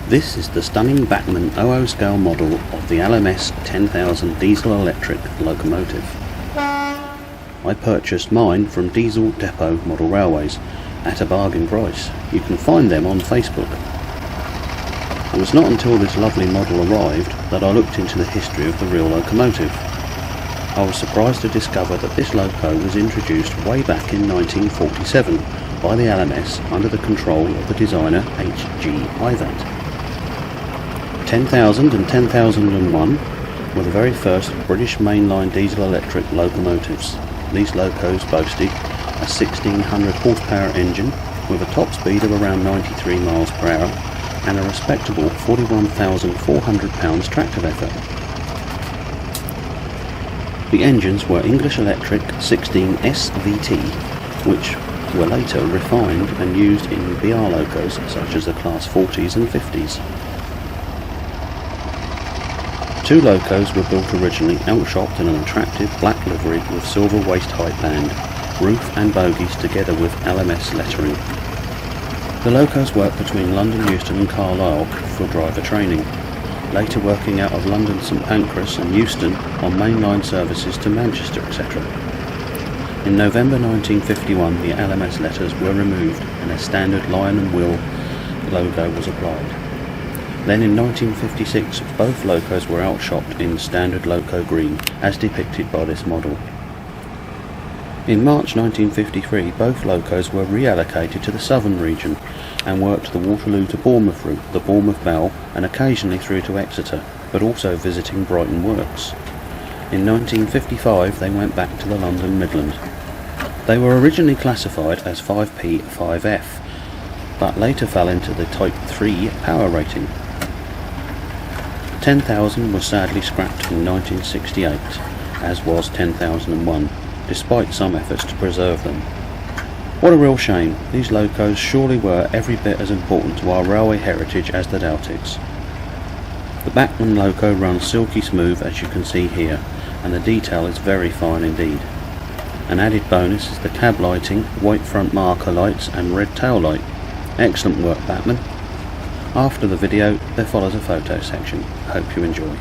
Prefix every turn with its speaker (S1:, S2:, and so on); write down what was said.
S1: This is the stunning Bachmann 00 scale model of the LMS 10,000 diesel-electric locomotive. I purchased mine from Diesel Depot Model Railways at a bargain price. You can find them on Facebook. It was not until this lovely model arrived that I looked into the history of the real locomotive. I was surprised to discover that this loco was introduced way back in 1947 by the LMS under the control of the designer H.G. Ivatt. 10,000 and 10,001 were the very first British mainline diesel-electric locomotives. These locos boasted a 1600 horsepower engine with a top speed of around 93 miles per hour and a respectable 41,400 pounds tractive effort. The engines were English Electric 16 SVT, which were later refined and used in BR locos such as the Class 40s and 50s. Two locos were built originally outshopped in an attractive black livery with silver waist height band, roof and bogies together with LMS lettering. The locos worked between London Euston and Carlisle for driver training, later working out of London St Pancras and Euston on mainline services to Manchester, etc. In November 1951 the LMS letters were removed and a standard lion and wheel logo was applied. Then in 1956 both locos were outshopped in standard loco green as depicted by this model. In March 1953 both locos were reallocated to the southern region and worked the Waterloo to Bournemouth route, the Bournemouth Bell and occasionally through to Exeter, but also visiting Brighton Works. In 1955 they went back to the London Midland. They were originally classified as 5P 5F, but later fell into the Type 3 power rating. 10,000 was sadly scrapped in 1968, as was 10,001, despite some efforts to preserve them. What a real shame. These locos surely were every bit as important to our railway heritage as the Daltics. The Bachmann loco runs silky smooth as you can see here, and the detail is very fine indeed. An added bonus is the cab lighting, white front marker lights and red tail light. Excellent work, Bachmann. After the video there follows a photo section. Hope you enjoy.